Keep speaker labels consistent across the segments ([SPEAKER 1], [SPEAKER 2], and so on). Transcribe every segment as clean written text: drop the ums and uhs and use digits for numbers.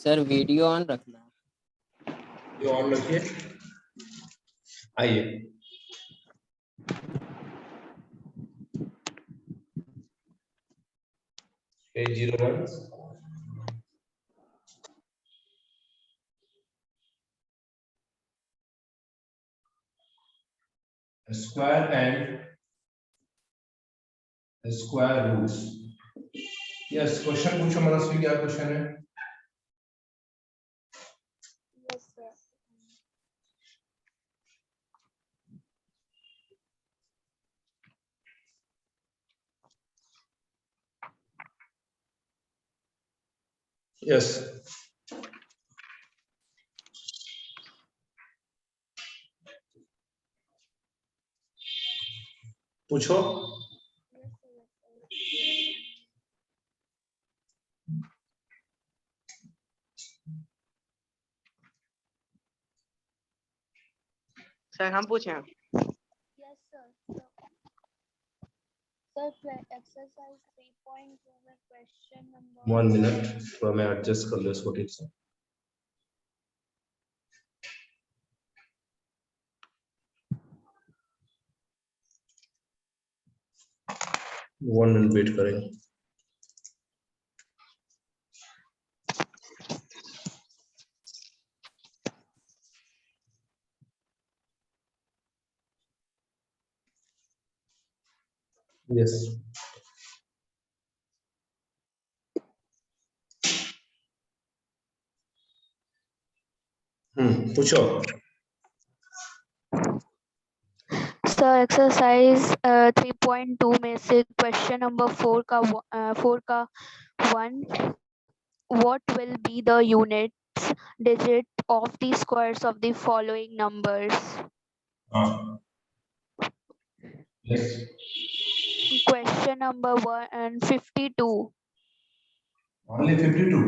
[SPEAKER 1] Sir video on रखना।
[SPEAKER 2] ये on रखिए। आइए, page 01। Square and square roots. Yes, question पूछो मनस्वी, क्या क्वेश्चन है?
[SPEAKER 3] Yes, sir.
[SPEAKER 2] यस, पूछो।
[SPEAKER 3] Yes, sir.
[SPEAKER 4] सर हम पूछें?
[SPEAKER 3] Yes, sir. Sir, exercise 3.2 में question number
[SPEAKER 2] 1 मिनट, तो मैं एडजस्ट कर लो इसको ठीक से। 1 मिनट वेट करेंगे। यस, पूछो।
[SPEAKER 3] सर एक्सरसाइज 3.2 में से क्वेश्चन नंबर 4 का 1 what will be the units digit of the squares of the following numbers?
[SPEAKER 2] हाँ, yes,
[SPEAKER 3] Question number 152.
[SPEAKER 2] Only 52।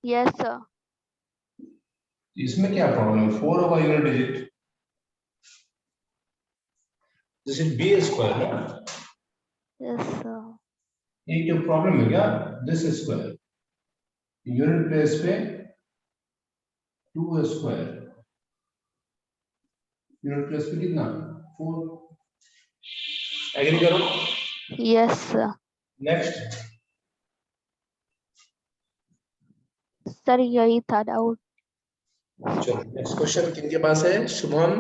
[SPEAKER 3] Yes, sir.
[SPEAKER 2] इसमें क्या प्रॉब्लम है? 4 होगा unit digit. This is B square ना?
[SPEAKER 3] Yes, sir.
[SPEAKER 2] ये क्या प्रॉब्लम है क्या? दिस स्क्वायर यूनिट प्लेस पे 2 स्क्वायर, यूनिट प्लेस पे कितना? 4। एग्री करो।
[SPEAKER 3] Yes, sir.
[SPEAKER 2] नेक्स्ट।
[SPEAKER 3] सर यही था डाउट।
[SPEAKER 2] चलो नेक्स्ट क्वेश्चन किनके पास है? Shubham.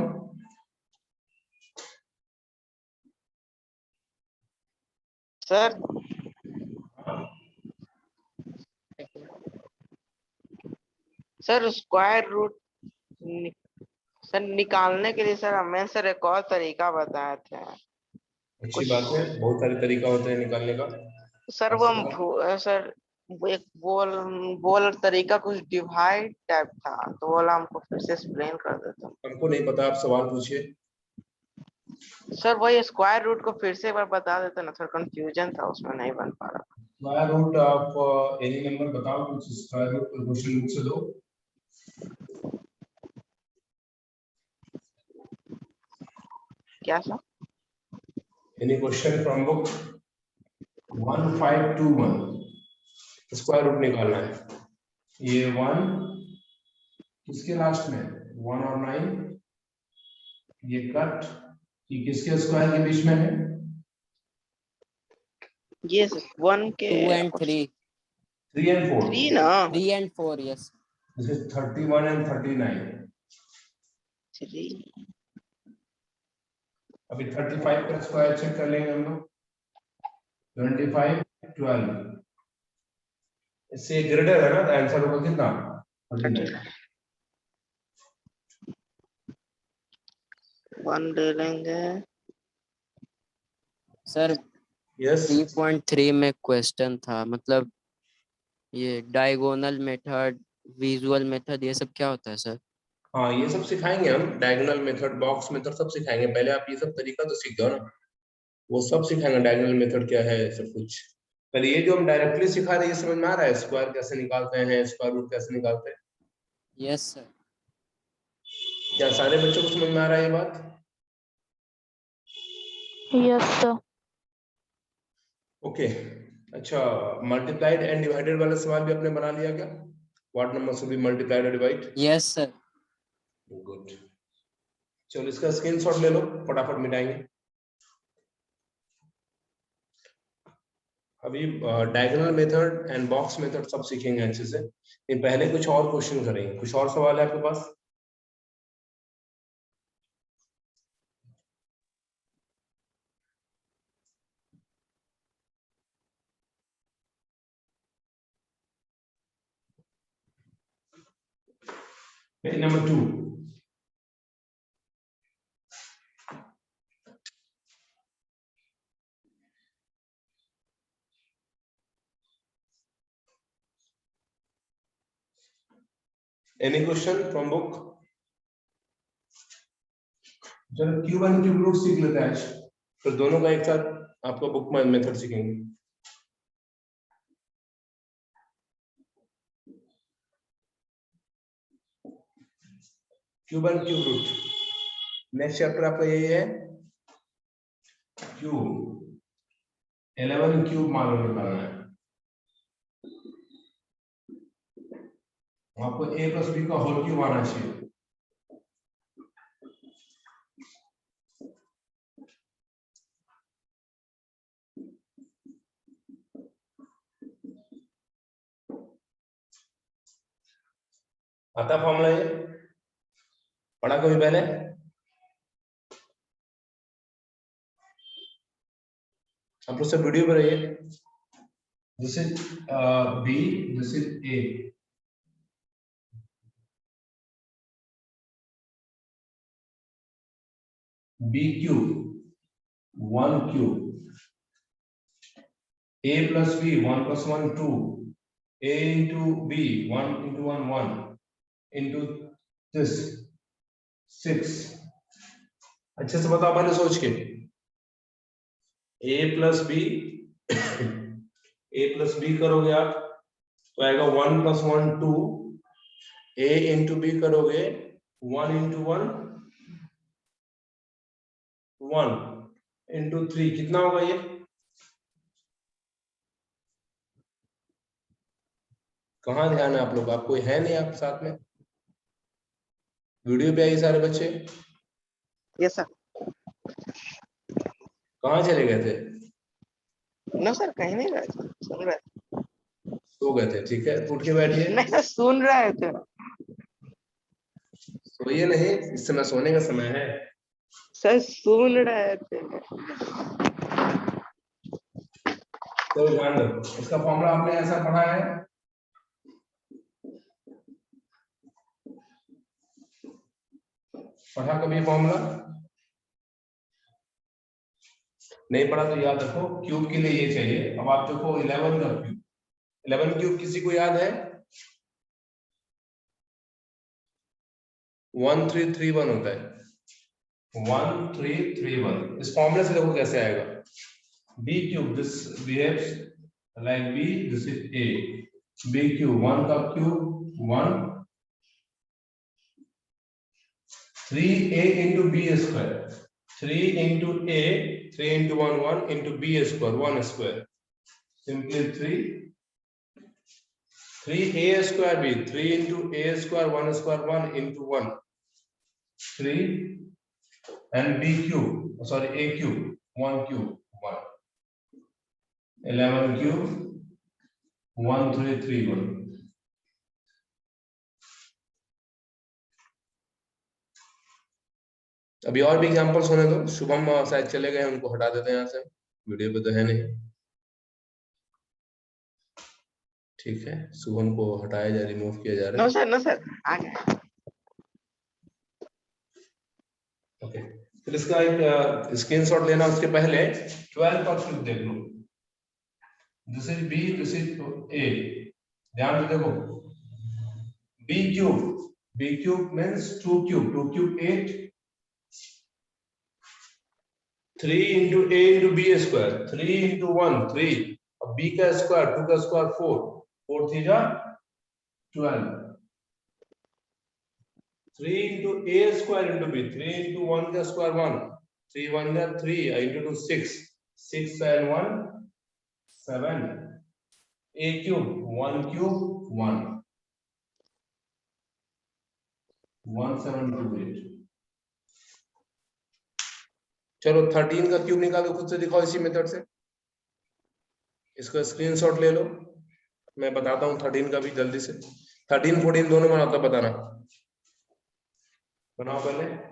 [SPEAKER 4] Sir square root sir निकालने के लिए सर हमें सर एक और तरीका बताए थे।
[SPEAKER 2] अच्छी बात है, बहुत सारे तरीका होते हैं निकालने का।
[SPEAKER 4] सर वो हम सर वो एक बोल तरीका कुछ डिवाइड टाइप था, तो बोला हमको फिर से एक्सप्लेन कर देता।
[SPEAKER 2] हमको नहीं पता, आप सवाल पूछिए।
[SPEAKER 4] सर वही स्क्वायर रूट को फिर से एक बार बता देते ना, थोड़ा कंफ्यूजन था उसमें, नहीं बन पा रहा।
[SPEAKER 2] Square root of any number बताओ, कुछ स्क्वायर रूट क्वेश्चन बुक से दो।
[SPEAKER 4] क्या sir?
[SPEAKER 2] Any question from book 1521। Square root निकालना है। ये 1 किसके लास्ट में? 1 और 9। ये कट, ये किसके स्क्वायर के बीच में है?
[SPEAKER 4] ये 1 के
[SPEAKER 1] 2 and 3
[SPEAKER 2] 3 and 4।
[SPEAKER 4] 3 ना?
[SPEAKER 1] 3 and 4 yes।
[SPEAKER 2] This is 31 and 39।
[SPEAKER 4] 3
[SPEAKER 2] अभी 35 का स्क्वायर चेक कर लेंगे हम लोग। 25 12 इससे ग्रेटर है ना, तो आंसर होगा कितना? 39।
[SPEAKER 4] 1 ले लेंगे।
[SPEAKER 1] सर
[SPEAKER 2] यस,
[SPEAKER 1] 3.3 में क्वेश्चन था, मतलब ये डायगोनल मेथड, विजुअल मेथड, ये सब क्या होता है सर?
[SPEAKER 2] हाँ ये सब सिखाएंगे हम। डायगोनल मेथड, बॉक्स मेथड सब सिखाएंगे। पहले आप ये सब तरीका तो सीख जाओ ना, वो सब सिखाएंगे। डायगोनल मेथड क्या है, सब कुछ। पहले ये जो हम डायरेक्टली सिखा रहे हैं, ये समझ में आ रहा है? स्क्वायर कैसे निकालते हैं, स्क्वायर रूट कैसे निकालते हैं?
[SPEAKER 1] Yes sir.
[SPEAKER 2] क्या सारे बच्चों को समझ में आ रहा है ये बात?
[SPEAKER 3] Yes, sir.
[SPEAKER 2] ओके। अच्छा, मल्टीप्लाइड एंड डिवाइडेड वाला सवाल भी आपने बना लिया क्या? What number should be multiplied or divided?
[SPEAKER 1] Yes sir.
[SPEAKER 2] Good. चलो इसका स्क्रीनशॉट ले लो, फटाफट मिटाएंगे। अभी diagonal method and box method सब सीखेंगे अच्छे से। लेकिन पहले कुछ और क्वेश्चन करेंगे। कुछ और सवाल है आपके पास? Number 2, any question from book? चलो क्यूब एंड क्यूब रूट सीख लेते हैं आज, फिर दोनों का एक साथ आपका बुक में मेथड सीखेंगे। Cube and cube root, next chapter आपका यही है, क्यूब 11 क्यूब मालूम निकालना है आपको। a प्लस बी का होल क्यूब आना चाहिए। आता फॉर्मूला ये पढ़ा कभी पहले? आप लोग सब वीडियो पर रहिए। This is B, this is A. B cube 1 cube, a plus b 1 plus 1 2, a into b 1 into 1 1 into this 6। अच्छे से बताओ पहले सोच के। a plus b a plus b करोगे आप तो आएगा 1 plus 1 2, a into b करोगे 1 into 1 1 into 3, कितना होगा ये? कहाँ ध्यान है आप लोग? आप कोई है नहीं आप साथ में? वीडियो पे आइए सारे बच्चे।
[SPEAKER 4] Yes sir.
[SPEAKER 2] कहाँ चले गए थे?
[SPEAKER 4] नो सर, कहीं नहीं गए थे, सुन रहे।
[SPEAKER 2] सो गए थे, ठीक है, उठ के बैठिए।
[SPEAKER 4] नहीं सर, सुन रहे थे।
[SPEAKER 2] सोइए नहीं, इस समय सोने का समय है।
[SPEAKER 4] सर सुन रहे थे।
[SPEAKER 2] तो ध्यान दो, इसका फॉर्मूला आपने ऐसा पढ़ा है, पढ़ा कभी फॉर्मूला? नहीं पढ़ा तो याद रखो, क्यूब के लिए ये चाहिए। अब आप देखो 11 का क्यूब, 11 क्यूब किसी को याद है? 1331 होता है, 1331। इस फॉर्मूले से देखो कैसे आएगा। b cube, this behaves like b, this is a। b cube 1 का cube 1, 3a into b square, 3 into a, 3 into 1 1 into b square 1 square, simply 3a square b, 3 into a square 1 square 1 into 1 3, and b cube, sorry, a cube 1 cube 1, 11 cube 1331। अभी और भी examples होने दो। शुभम शायद चले गए, उनको हटा देते हैं यहाँ से, वीडियो पे तो है नहीं। ठीक है, शुभम को हटाया जा, रिमूव किया जा रहा है।
[SPEAKER 4] नो सर आ गए।
[SPEAKER 2] ओके, फिर इसका एक स्क्रीनशॉट लेना। उसके पहले 12 का क्यूब देख लो। This is b, this is a। ध्यान से देखो, b cube means 2 cube, 2 cube 8, 3 into a into b square, 3 into 1 3, अब b का स्क्वायर 2 का स्क्वायर 4, 4 3 जा 12, 3 into a square into b, 3 into 1 का स्क्वायर 1, 3 1 जा 3 into 2 6, 6 and 1 7, a cube 1 cube 1, 1728। चलो 13 का क्यूब निकाल के खुद से दिखाओ इसी मेथड से। इसका स्क्रीनशॉट ले लो, मैं बताता हूँ 13 का भी जल्दी से। 13 14 दोनों बनाओ तब बताना। बनाओ पहले।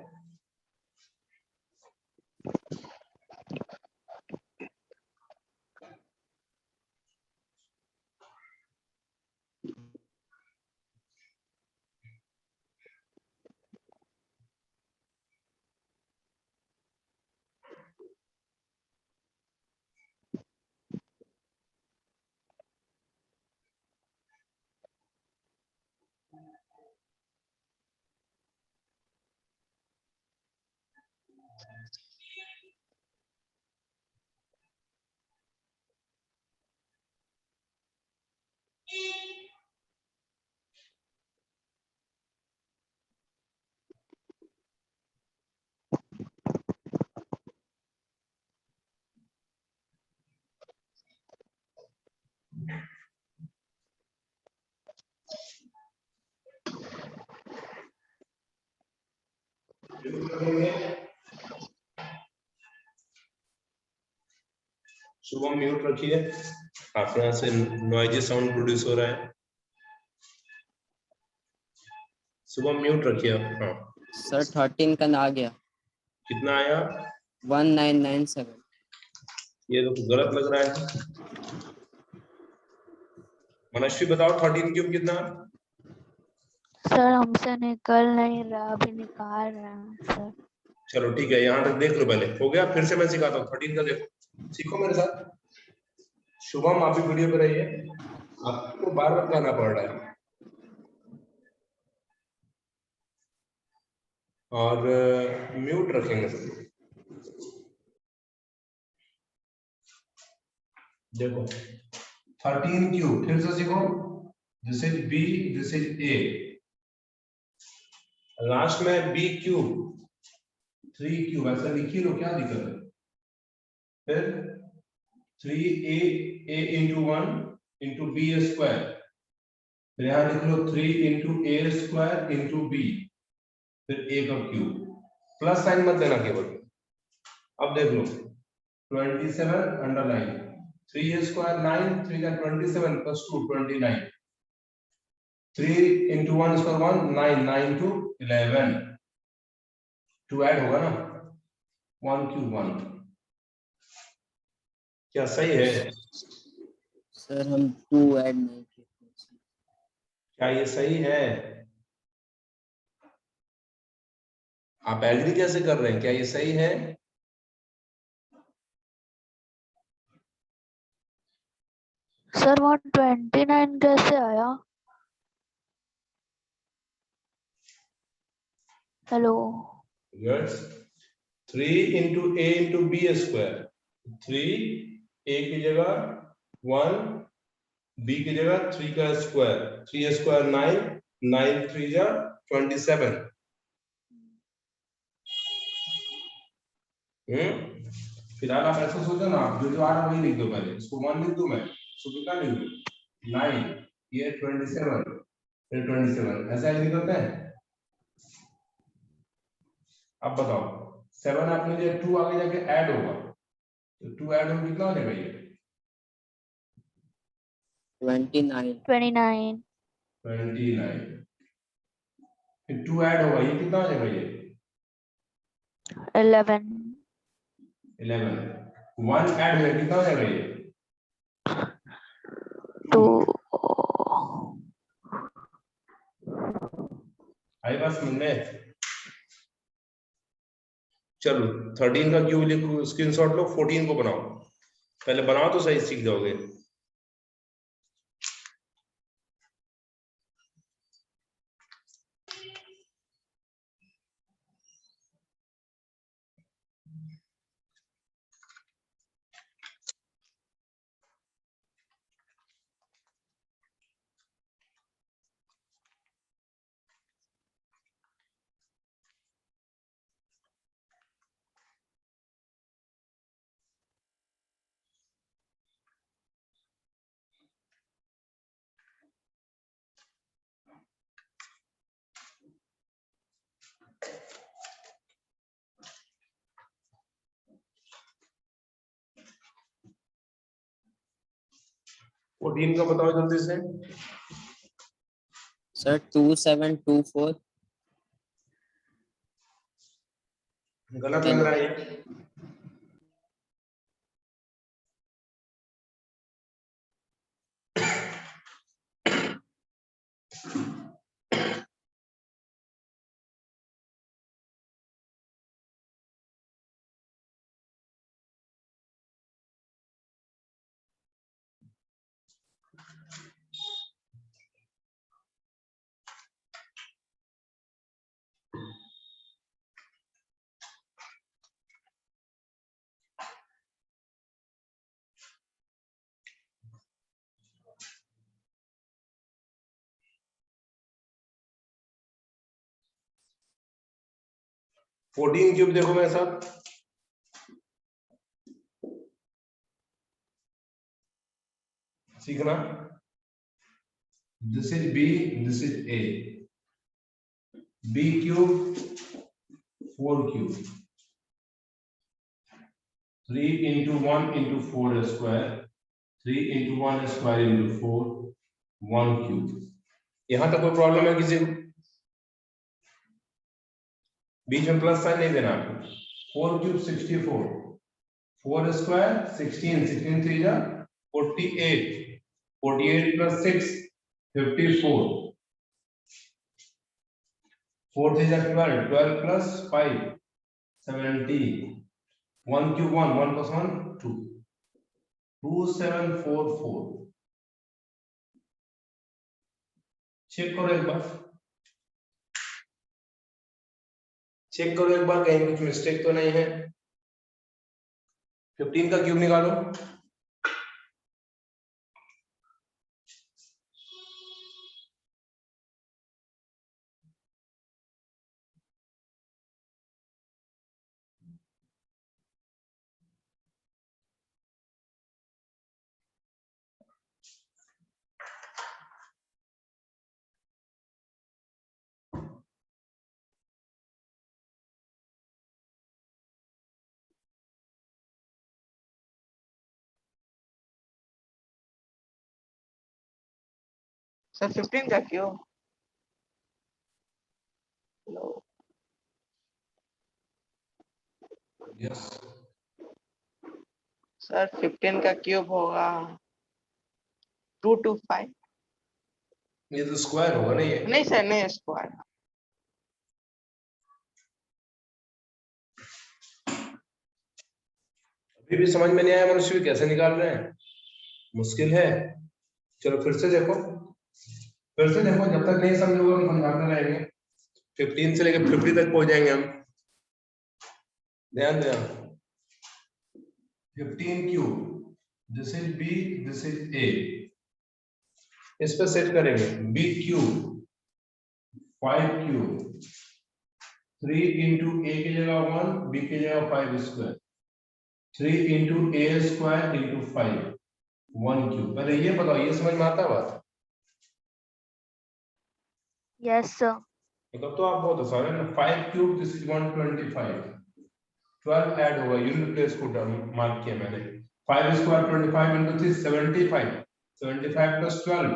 [SPEAKER 2] शुभम म्यूट रखिए, आपके यहाँ से नॉइजी साउंड प्रोड्यूस हो रहा है। शुभम म्यूट रखिए आप। हाँ
[SPEAKER 1] सर 13 का ना आ गया,
[SPEAKER 2] कितना आया?
[SPEAKER 1] 1997।
[SPEAKER 2] ये तो गलत लग रहा है। मनस्वी बताओ 13 क्यूब कितना?
[SPEAKER 3] सर हमसे निकल नहीं रहा, अभी निकाल रहे हैं सर।
[SPEAKER 2] चलो ठीक है, यहाँ तक देख लो पहले, हो गया? फिर से मैं सिखाता हूँ 13 का, देखो सीखो मेरे साथ। शुभम आप भी वीडियो पे रहिए, आपको बार बार कहना पड़ रहा है। और म्यूट रखेंगे सब। देखो 13 क्यूब, फिर से सीखो। This is B, this is A, last में बी क्यूब, 3 क्यूब, ऐसा लिखी लो, क्या दिक्कत है? फिर 3a a into 1 into b square, फिर यहाँ लिख लो 3 into a square into b, फिर a का क्यूब, प्लस साइन मत देना केवल। अब देख लो 27 अंडरलाइन, 3a स्क्वायर 9, 3 का 27 plus 2 29, 3 into 1 square 1, 9, 9 to 11, 2 add होगा ना, 1 क्यूब 1। क्या सही है?
[SPEAKER 1] सर हम 2 ऐड नहीं किए।
[SPEAKER 2] क्या ये सही है? आप एग्री कैसे कर रहे हैं? क्या ये सही है?
[SPEAKER 3] सर 129 कैसे आया? Hello.
[SPEAKER 2] Yes. 3 into a into b square, 3 a की जगह 1, b की जगह 3 का स्क्वायर, 3 स्क्वायर 9, 9 3 जा 27। फिलहाल आप ऐसा सोचो ना, आप जो जो आ रहा है वही लिख दो, पहले इसको 1 लिख दो, मैं इसको कितना लिख दूं? 9, ये 27, फिर 27, ऐसा एग्री करते हैं? अब बताओ 7 आपने जो 2 आगे जाके ऐड होगा, तो 2 ऐड होगा कितना हो जाएगा? ये
[SPEAKER 1] 29।
[SPEAKER 3] 29।
[SPEAKER 2] 29, फिर 2 ऐड होगा, ये कितना हो जाएगा? ये
[SPEAKER 3] 11।
[SPEAKER 2] 11, 1 ऐड होगा, कितना हो जाएगा? ये
[SPEAKER 3] 2।
[SPEAKER 2] आई बात समझ में? चलो 13 का क्यूब लिखो, स्क्रीनशॉट लो, 14 को बनाओ। पहले बनाओ तो सही सीख जाओगे। 14 का बताओ जल्दी से।
[SPEAKER 1] सर 2724
[SPEAKER 2] गलत लग
[SPEAKER 1] किलो।
[SPEAKER 2] रहा है ये। फोर्टीन क्यूब देखो मेरे साथ। सीखना। This is B, this is A. B cube 4 cube 3 into 1 into 4 square 3 into 1 square into 4 1 cube. यहां तक कोई प्रॉब्लम है किसी को? बीच में प्लस साइन नहीं देना आपको। 4 क्यूब 64 4 स्क्वायर 16 16 3 जा 48 48 प्लस 6 54 4 3 जा 12 12 प्लस 5 17 1 क्यूब 1 1 plus 1 2 2744। चेक करो एक बार, चेक करो एक बार कहीं कुछ मिस्टेक तो नहीं है। 15 का क्यूब निकालो।
[SPEAKER 4] सर 15 का क्यों? लो
[SPEAKER 2] यस
[SPEAKER 4] सर 15 का क्यूब होगा 225।
[SPEAKER 2] ये तो स्क्वायर होगा ना ये।
[SPEAKER 4] नहीं सर, नहीं स्क्वायर।
[SPEAKER 2] अभी भी समझ में नहीं आया मनुष्य भी कैसे निकाल रहे हैं, मुश्किल है। चलो फिर से देखो, फिर से देखो, जब तक नहीं समझोगे हम समझाते रहेंगे। 15 से लेकर 50 तक पहुंच जाएंगे हम। ध्यान देना। 15 cube, this is B, this is A. इस पे सेट करेंगे। B cube 5 cube 3 into A की जगह 1 बी की जगह 5 square 3 into A square into 5 1 cube. पहले ये बताओ, ये समझ में आता है बात?
[SPEAKER 3] Yes, sir.
[SPEAKER 2] मतलब तो आप बहुत आसान है ना। 5 क्यूब दिस इज 125 12 ऐड होगा, यूनिट प्लेस को मार्क किया मैंने। 5 square 25 into 3 75 75 plus 12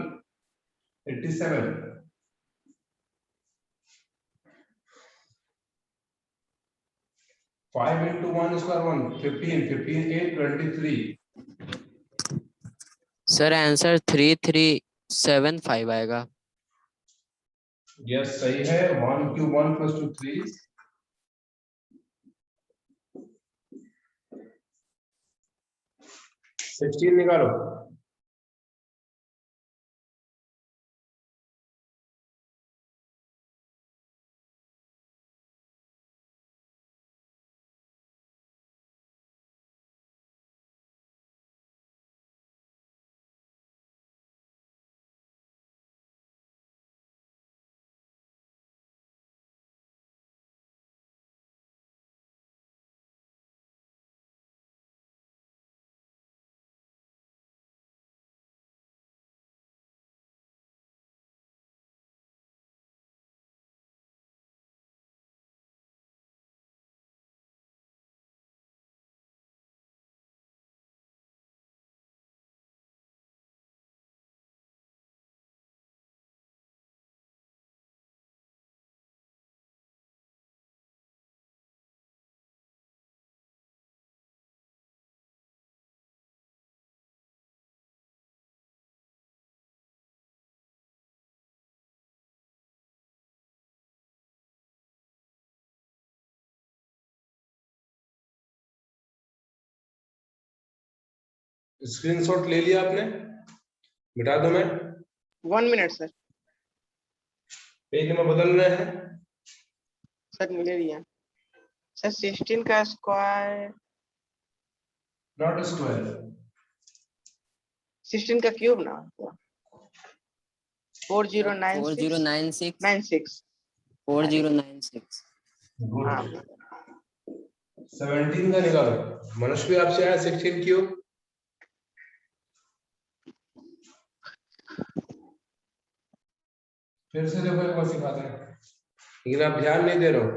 [SPEAKER 2] 87 5 into 1 square 1 15 15 8 23।
[SPEAKER 1] Sir answer 3375 आएगा।
[SPEAKER 2] यस सही है। 1 क्यूब 1 plus 2 3 16 निकालो। स्क्रीनशॉट ले लिया आपने? मिटा दो मैं
[SPEAKER 4] 1 मिनट सर।
[SPEAKER 2] पेज नंबर बदल रहे हैं।
[SPEAKER 4] सर मिले रही है सर 16 का स्क्वायर
[SPEAKER 2] नॉट स्क्वायर
[SPEAKER 4] 16 का क्यूब ना 4096
[SPEAKER 1] 4096 4096
[SPEAKER 4] हाँ
[SPEAKER 2] 17 का निकालो। मनुष्य आपसे आया 16 क्यूब। फिर से देखो एक बार सिखाते हैं, लेकिन आप ध्यान नहीं दे रहे हो।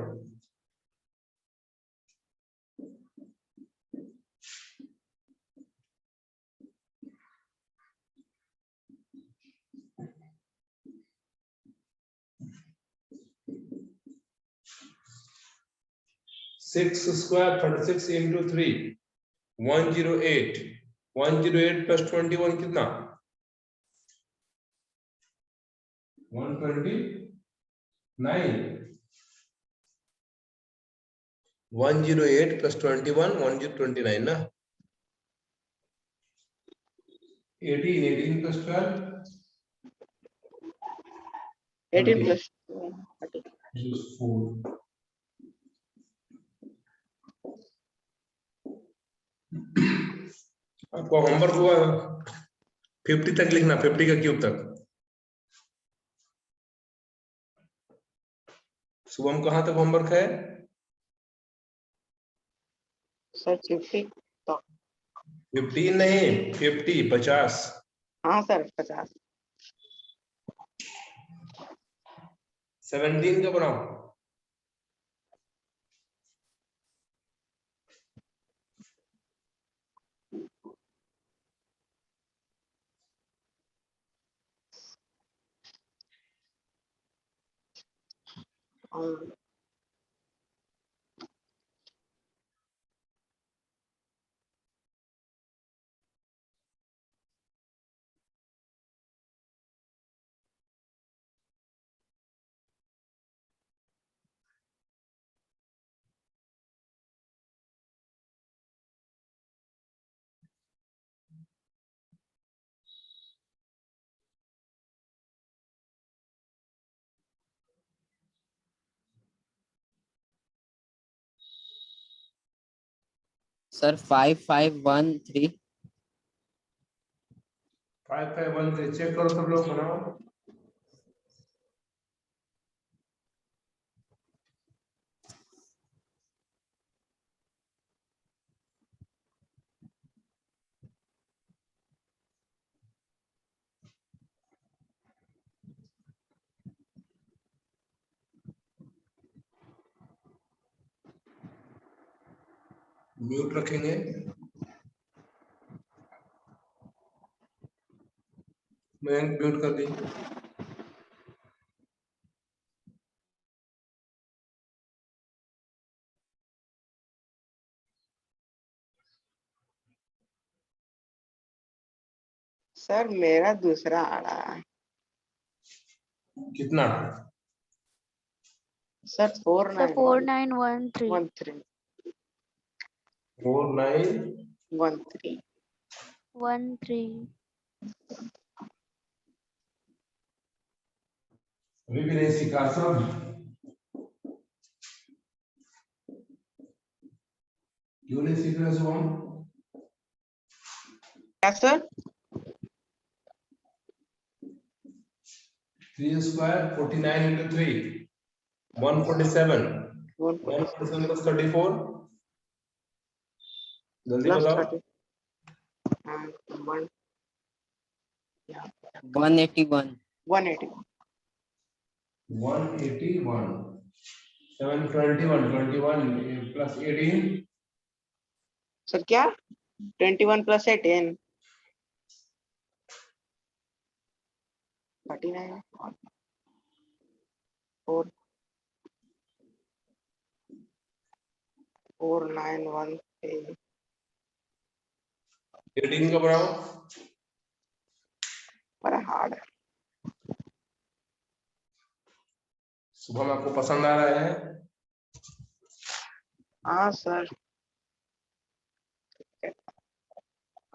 [SPEAKER 2] सिक्स स्क्वायर 36 इंटू 3 108 108 प्लस 21 कितना 129 108 प्लस 21 129 ना 18 प्लस 12
[SPEAKER 4] 18 प्लस
[SPEAKER 2] 4। आपको होमवर्क हुआ 50 तक लिखना, 50 का क्यूब तक। शुभम कहाँ तक होमवर्क है?
[SPEAKER 4] सर 50 तो
[SPEAKER 2] 15 नहीं 50 50।
[SPEAKER 4] हाँ सर 50
[SPEAKER 2] 17 का बनाओ।
[SPEAKER 1] सर 5513
[SPEAKER 2] 5513 चेक करो सब लोग, बनाओ। म्यूट रखेंगे। मैं म्यूट कर दी।
[SPEAKER 4] सर मेरा दूसरा आ रहा है
[SPEAKER 2] कितना?
[SPEAKER 4] Sir
[SPEAKER 3] Sir,
[SPEAKER 4] 4913
[SPEAKER 2] 4913
[SPEAKER 3] 13.
[SPEAKER 2] अभी भी नहीं सीखा सब। क्यों नहीं सीख रहे शुभम?
[SPEAKER 4] क्या सर
[SPEAKER 2] 3 स्क्वायर 49 इंटू 3 147
[SPEAKER 4] 147
[SPEAKER 2] 147 प्लस 34 जल्दी
[SPEAKER 4] प्लस
[SPEAKER 2] बताओ।
[SPEAKER 4] 30 1
[SPEAKER 1] 181
[SPEAKER 4] 180
[SPEAKER 2] 181 721 21 प्लस 18
[SPEAKER 4] सर क्या 21 प्लस 18 39 4 4913
[SPEAKER 2] 18 का बनाओ।
[SPEAKER 4] बड़ा हार्ड है।
[SPEAKER 2] शुभम आपको पसंद आ रहा है?
[SPEAKER 4] हाँ सर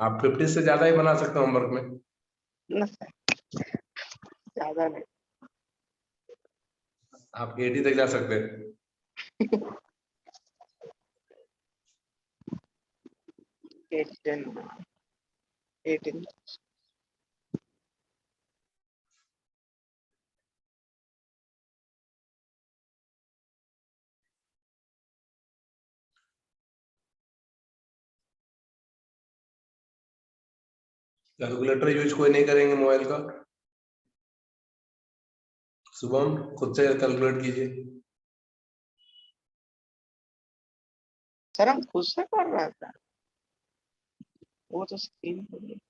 [SPEAKER 2] आप 50 से ज्यादा ही बना सकते हो होमवर्क में।
[SPEAKER 4] ना सर, ज्यादा नहीं।
[SPEAKER 2] आप 80 तक जा सकते हैं।
[SPEAKER 4] 8 10 18।
[SPEAKER 2] कैलकुलेटर यूज कोई नहीं करेंगे मोबाइल का। शुभम खुद से कैलकुलेट कीजिए।
[SPEAKER 4] सर हम खुद से कर रहे थे, वो तो स्क्रीन पे भी।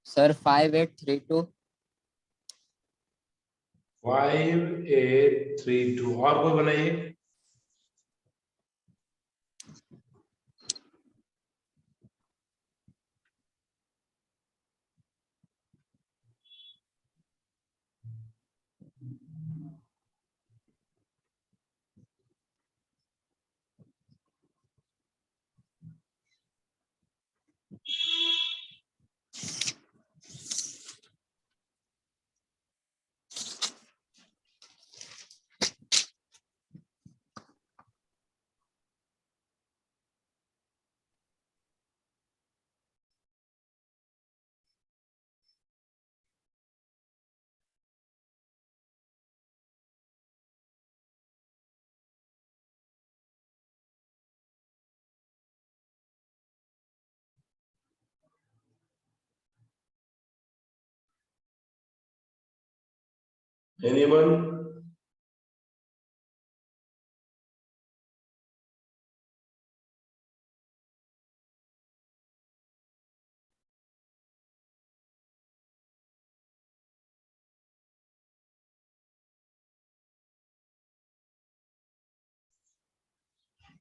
[SPEAKER 1] सर 5832।
[SPEAKER 2] 5832 और कोई बनाइए। एनीवन?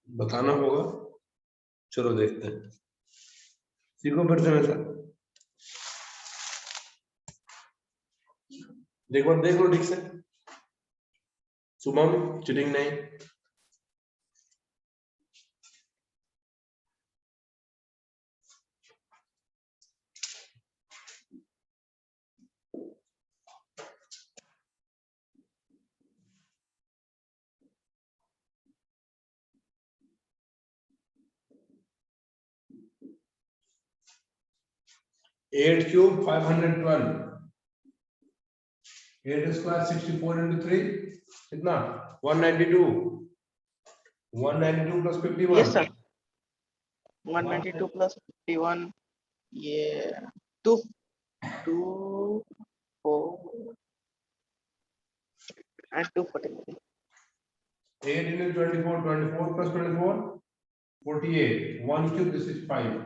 [SPEAKER 2] बताना होगा। चलो देखते हैं, सीखो फिर से वैसा। देखो देख लो ठीक से। शुभम चीटिंग नहीं। Eight cube 512। 8 स्क्वायर 64 into 3 कितना? 192। 192 plus 51।
[SPEAKER 4] ये सर 192 प्लस 51, ये 2 2 4 and 243।
[SPEAKER 2] 8 into 24, 24 plus 24, 48. 1 cube, this is 5.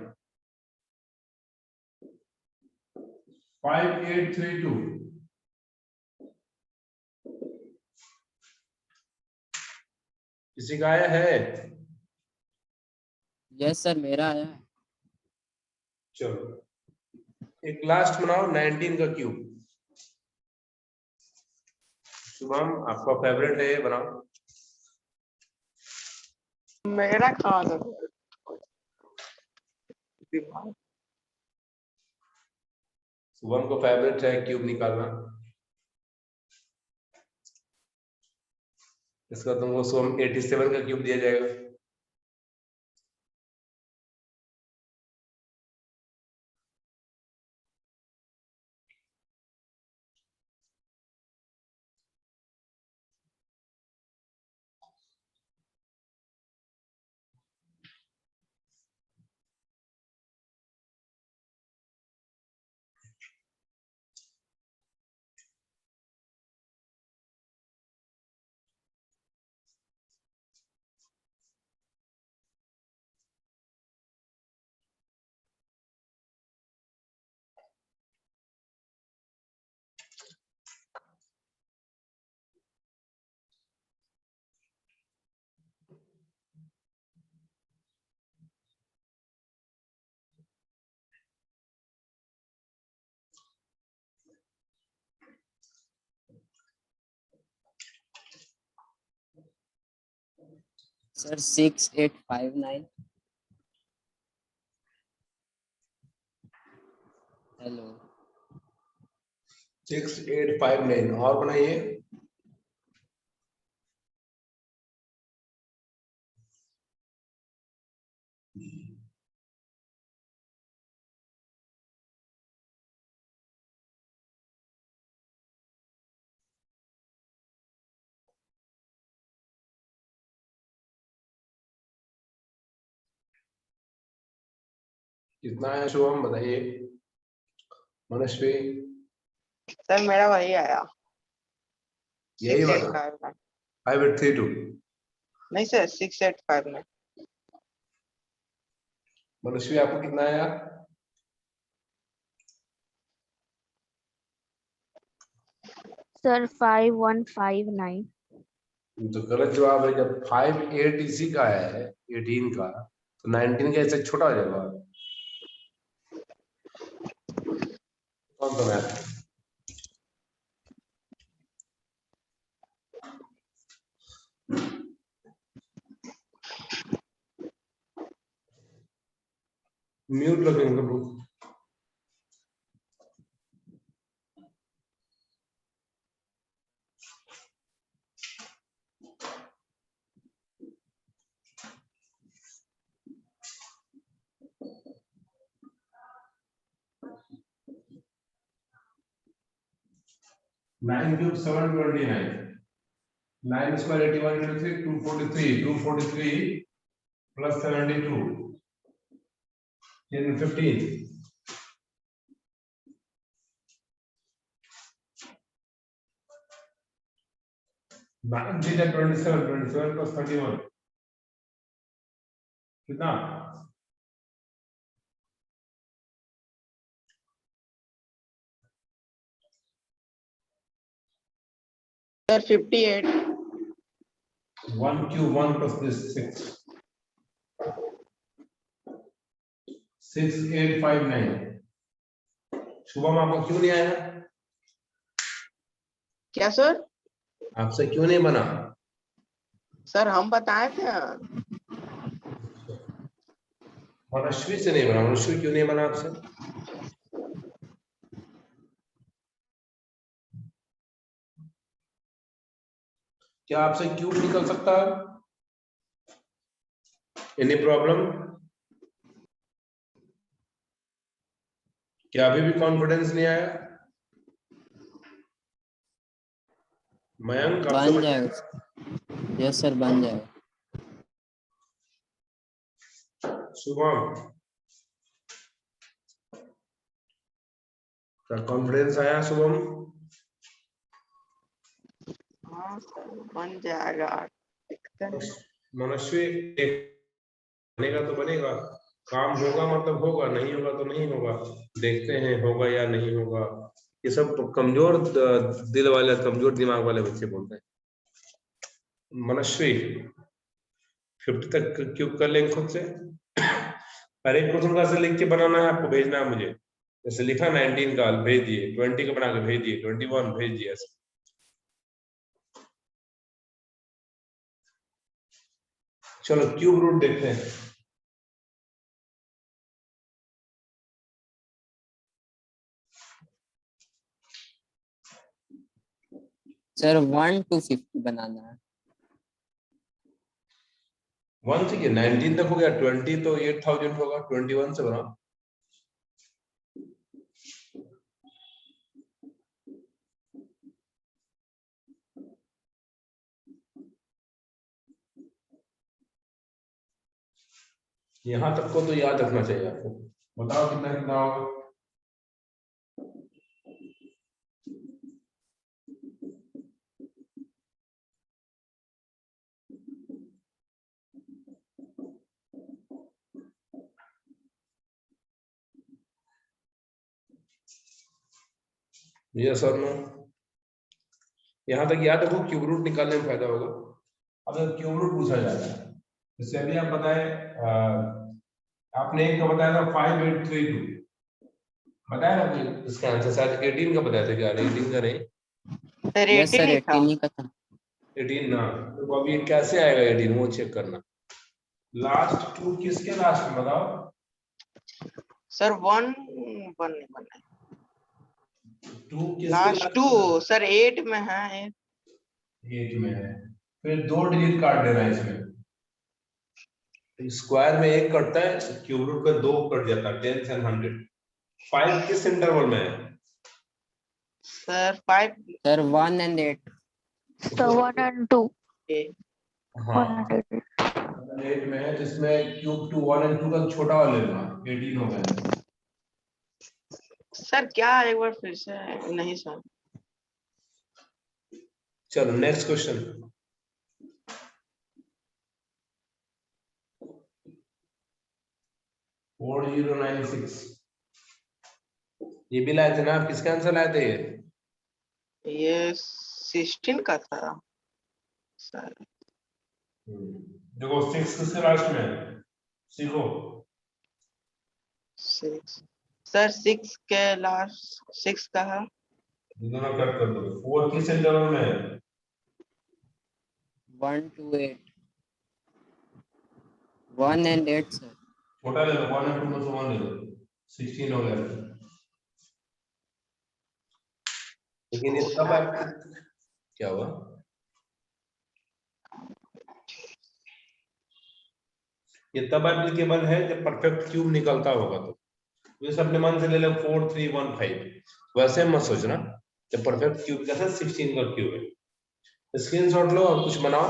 [SPEAKER 2] 5832. किसी का आया है?
[SPEAKER 1] यस सर मेरा आया है।
[SPEAKER 2] चलो एक लास्ट बनाओ 19 का क्यूब। शुभम आपका फेवरेट है, बनाओ।
[SPEAKER 4] मेरा कहाँ से दिमाग।
[SPEAKER 2] शुभम को फेवरेट है क्यूब निकालना। इसका तुमको 87 का क्यूब दिया जाएगा।
[SPEAKER 1] सर 6859। हेलो
[SPEAKER 2] 6859 और बनाइए। कितना है शुभम बताइए। मनस्वी
[SPEAKER 4] सर मेरा वही आया
[SPEAKER 2] यही वाला
[SPEAKER 4] 6859।
[SPEAKER 2] 5832।
[SPEAKER 4] नहीं सर 6859।
[SPEAKER 2] मनस्वी आपको कितना आया?
[SPEAKER 3] सर 5159।
[SPEAKER 2] तो गलत जवाब है। जब 58 इसी का है 18 का, तो 19 का ऐसे छोटा हो जाएगा। कौन सा मैथ है? म्यूट लगेंगे लोग। Nine cube 729, 9 square 81 243, 243 plus 72 15। 9 27, 27 plus 31 कितना?
[SPEAKER 4] Sir 58।
[SPEAKER 2] 1 cube 1 plus this 6, 6859। Shubham आपको क्यों नहीं आया?
[SPEAKER 4] क्या सर?
[SPEAKER 2] आपसे क्यों नहीं बना?
[SPEAKER 4] सर हम बताए थे।
[SPEAKER 2] मनस्वी से नहीं बना। मनस्वी क्यों नहीं बना आपसे? क्या आपसे क्यूब निकल सकता है? Any problem? क्या अभी भी कॉन्फिडेंस नहीं आया? मयंक आपसे
[SPEAKER 1] बन जाएगा। यस सर बन जाएगा।
[SPEAKER 2] शुभम क्या कॉन्फिडेंस आया शुभम?
[SPEAKER 4] हाँ सर बन जाएगा। देखते हैं।
[SPEAKER 2] मनस्वी बनेगा तो बनेगा, काम होगा मतलब होगा, नहीं होगा तो नहीं होगा। देखते हैं होगा या नहीं होगा। ये सब कमजोर दिल वाले, कमजोर दिमाग वाले बच्चे बोलते हैं। मनस्वी 50 तक क्यूब कर लेंगे खुद से। हर एक क्वेश्चन का ऐसे लिख के बनाना है, आपको भेजना है मुझे। जैसे लिखा 19 का भेज दिए, 20 का बना के भेज दिए, 21 भेज दिए। ऐसे चलो क्यूब रूट देखते हैं।
[SPEAKER 1] सर 1 to 50 बनाना है।
[SPEAKER 2] 1 से 19 तक हो गया, 20 तो 8000 होगा, 21 से बना। यहां तक को तो याद रखना चाहिए आपको। बताओ कितना कितना होगा? यस और नो? यहां तक याद रखो, क्यूब रूट निकालने में फायदा होगा। अगर क्यूब रूट पूछा जाता है, जैसे अभी आप बताए, आपने एक का बताया था 5832, बताया ना कि इसका आंसर शायद 18 का बताया था। क्या 18 का नहीं?
[SPEAKER 4] सर
[SPEAKER 1] यस
[SPEAKER 4] 18
[SPEAKER 1] सर
[SPEAKER 4] ही था।
[SPEAKER 1] 18 ही का था।
[SPEAKER 2] 18 ना, तो अभी कैसे आएगा 18 वो चेक करना। लास्ट टू किसके लास्ट में बताओ?
[SPEAKER 4] सर 1 1 नहीं बनना,
[SPEAKER 2] टू किसके
[SPEAKER 4] लास्ट 2 सर 8 में है,
[SPEAKER 2] 8 में है, फिर 2 डिजिट काट देना है इसमें। स्क्वायर में 1 कटता है, क्यूब रूट का 2 कट जाता है, 10 and 100। 5 किस इंटरवल में है?
[SPEAKER 4] Sir 5
[SPEAKER 1] sir 1 and 8।
[SPEAKER 3] So 1 and 2.
[SPEAKER 2] हाँ
[SPEAKER 3] 108.
[SPEAKER 2] 8 में है, जिसमें क्यूब 2 1 and 2 का छोटा वाला लेना, 18 हो गया।
[SPEAKER 4] सर क्या एक बार फिर से नहीं सर।
[SPEAKER 2] चलो नेक्स्ट क्वेश्चन। फोर 4096 ये भी लाए थे ना आप? किसका आंसर लाए थे
[SPEAKER 4] ये 16 का था सर।
[SPEAKER 2] देखो 6 किसके लास्ट में है, सीखो।
[SPEAKER 4] 6 सर 6 के लास्ट 6 का है।
[SPEAKER 2] दोनों कट कर दो। 4 किस इंटरवल में है?
[SPEAKER 1] 1 to 8। 1 and 8 sir.
[SPEAKER 2] छोटा ले लो, 1 and 2 में से 1 ले लो, 16 हो गया। लेकिन ये तब क्या हुआ? ये तब एप्लीकेबल है जब परफेक्ट क्यूब निकलता होगा, तो ये सब मन से ले लो 4 3 1 5। वैसे मत सोचना, जब परफेक्ट क्यूब जैसे 16 का क्यूब है। स्क्रीनशॉट लो और कुछ बनाओ,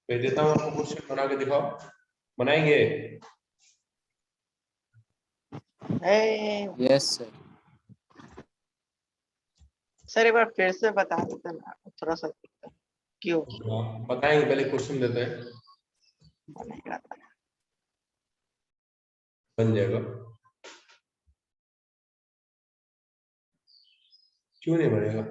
[SPEAKER 2] मैं देता हूँ आपको, कुछ बना के दिखाओ। बनाएंगे?
[SPEAKER 1] Yes sir.
[SPEAKER 4] सर एक बार फिर से बता देते ना थोड़ा सा क्यों
[SPEAKER 2] बताएंगे, पहले क्वेश्चन देते हैं,
[SPEAKER 4] बनेगा।
[SPEAKER 2] बन जाएगा। क्यों नहीं बनेगा?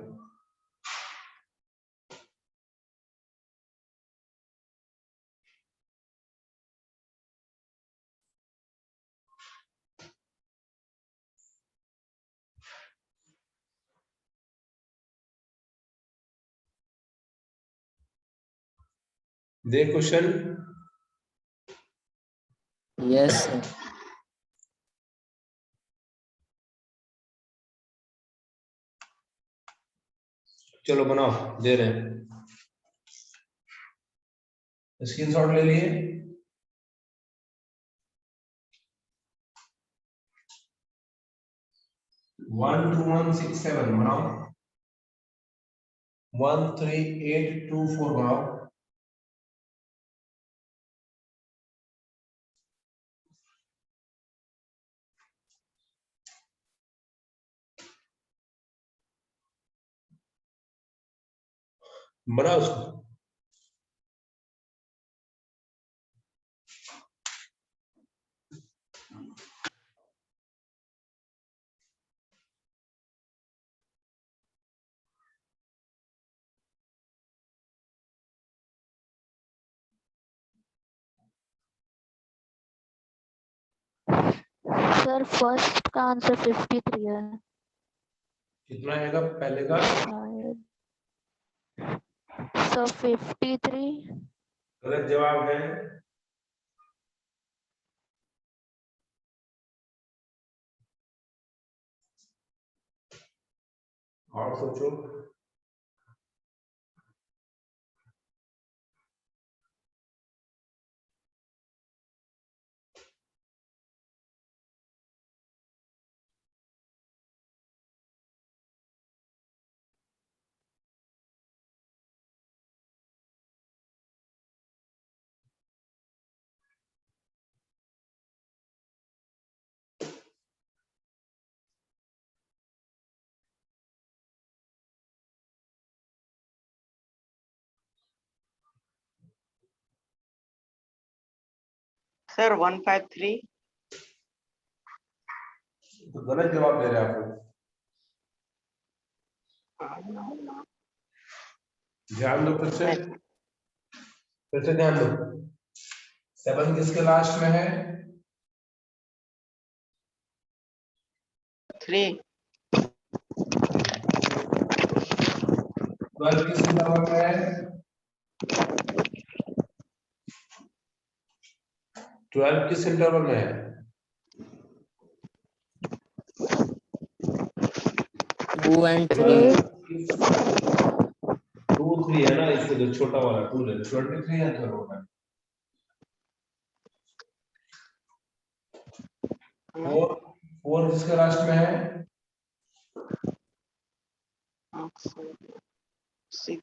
[SPEAKER 2] दे क्वेश्चन।
[SPEAKER 1] Yes sir.
[SPEAKER 2] चलो बनाओ, दे रहे हैं। स्क्रीनशॉट ले लिए? वन 2 1 6 7 बनाओ। 1 3 8 2 4 बनाओ। बनाओ उसको।
[SPEAKER 3] Sir, first का आंसर 53 है
[SPEAKER 2] कितना आएगा पहले का?
[SPEAKER 3] शायद। सर 53।
[SPEAKER 2] गलत जवाब है। और सोचो।
[SPEAKER 4] सर 153।
[SPEAKER 2] तो गलत जवाब दे रहे हैं आप लोग। ध्यान दो, फिर से ध्यान दो। 7 किसके लास्ट में है?
[SPEAKER 4] 3।
[SPEAKER 2] 12 किस इंटरवल में है? 12 किस इंटरवल में है?
[SPEAKER 1] 2 and 3
[SPEAKER 2] 2 3 है ना, इसमें जो छोटा वाला 2 है 23 आंसर होगा। 4 किसके लास्ट में है?
[SPEAKER 4] 6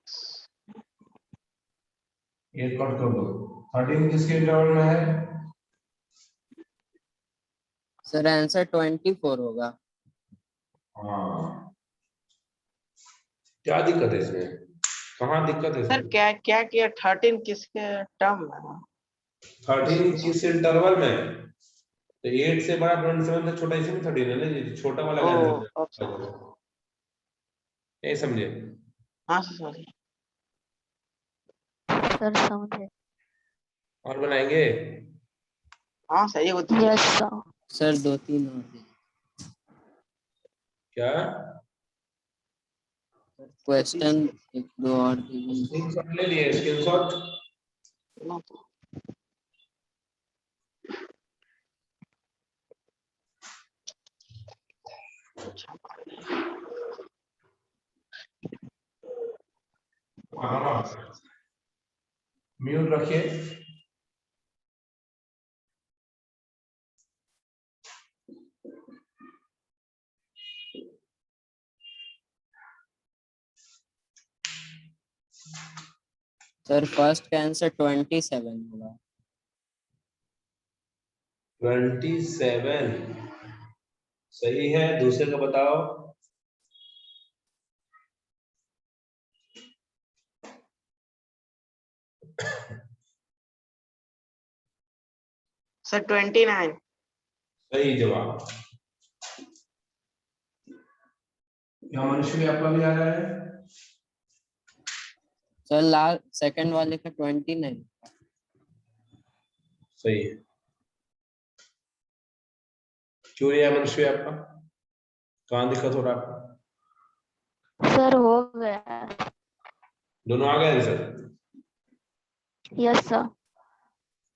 [SPEAKER 2] ये कट कर दो। 13 किसके इंटरवल में है?
[SPEAKER 1] सर आंसर 24 होगा।
[SPEAKER 2] हाँ, क्या दिक्कत है इसमें? कहाँ दिक्कत है
[SPEAKER 4] सर
[SPEAKER 2] इसमें?
[SPEAKER 4] क्या क्या किया 13 किसके टर्म में है?
[SPEAKER 2] 13 किस इंटरवल में? तो 8 से बड़ा 27 से छोटा इसमें 13 है ना, ये छोटा वाला
[SPEAKER 4] ओह
[SPEAKER 2] आंसर
[SPEAKER 4] अच्छा
[SPEAKER 2] नहीं समझे?
[SPEAKER 4] हाँ सॉरी
[SPEAKER 3] सर समझे।
[SPEAKER 2] और बनाएंगे?
[SPEAKER 4] हाँ सही है वो तो
[SPEAKER 3] यस सर।
[SPEAKER 1] सर 2-3 और दे।
[SPEAKER 2] क्या?
[SPEAKER 1] क्वेश्चन 1-2 और दीजिए।
[SPEAKER 2] स्क्रीनशॉट ले लिए? स्क्रीनशॉट
[SPEAKER 4] ना तो अच्छा
[SPEAKER 2] म्यूट रखिए।
[SPEAKER 1] सर फर्स्ट का आंसर 27 होगा।
[SPEAKER 2] 27 सही है। दूसरे का बताओ।
[SPEAKER 4] सर 29
[SPEAKER 2] सही जवाब। क्या मनुष्य में आपका भी आ रहा है?
[SPEAKER 1] सर लास्ट सेकंड वाले का 29।
[SPEAKER 2] सही है। चूड़िया मनुष्य आपका कहाँ दिक्कत हो रहा है आपका?
[SPEAKER 3] सर हो गया।
[SPEAKER 2] दोनों आ गए आंसर?
[SPEAKER 3] Yes sir.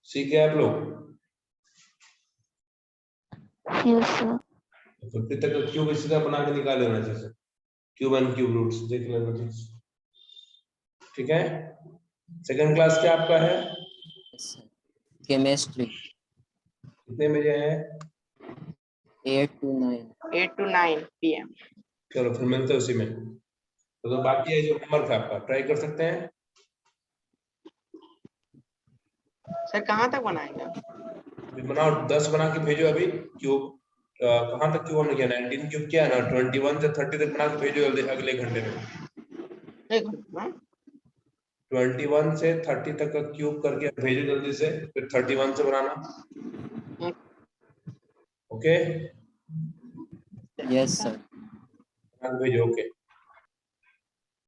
[SPEAKER 2] सीख गए आप लोग?
[SPEAKER 3] Yes sir.
[SPEAKER 2] तो फिर तक क्यूब इसी तरह बना के निकाल लेना जैसे क्यूब एंड क्यूब रूट्स देख लेना। ठीक है। सेकंड क्लास क्या आपका है?
[SPEAKER 1] केमिस्ट्री
[SPEAKER 2] कितने बजे है?
[SPEAKER 1] 8 to 9।
[SPEAKER 4] 8 to 9 PM
[SPEAKER 2] चलो फिर मिलते हैं उसी में। तो बाकी है जो होमवर्क है आपका ट्राई कर सकते हैं।
[SPEAKER 4] सर कहाँ तक बनाएंगे?
[SPEAKER 2] बनाओ 10 बना के भेजो अभी क्यूब। कहाँ तक क्यूब हमने किया? 19 क्यूब किया ना। 21 से 30 तक बना के भेजो जल्दी अगले घंटे में।
[SPEAKER 4] एक मिनट में
[SPEAKER 2] 21 से 30 तक का क्यूब करके भेजो जल्दी से, फिर 31 से बनाना। Okay
[SPEAKER 1] yes sir.
[SPEAKER 2] भेजो। ओके।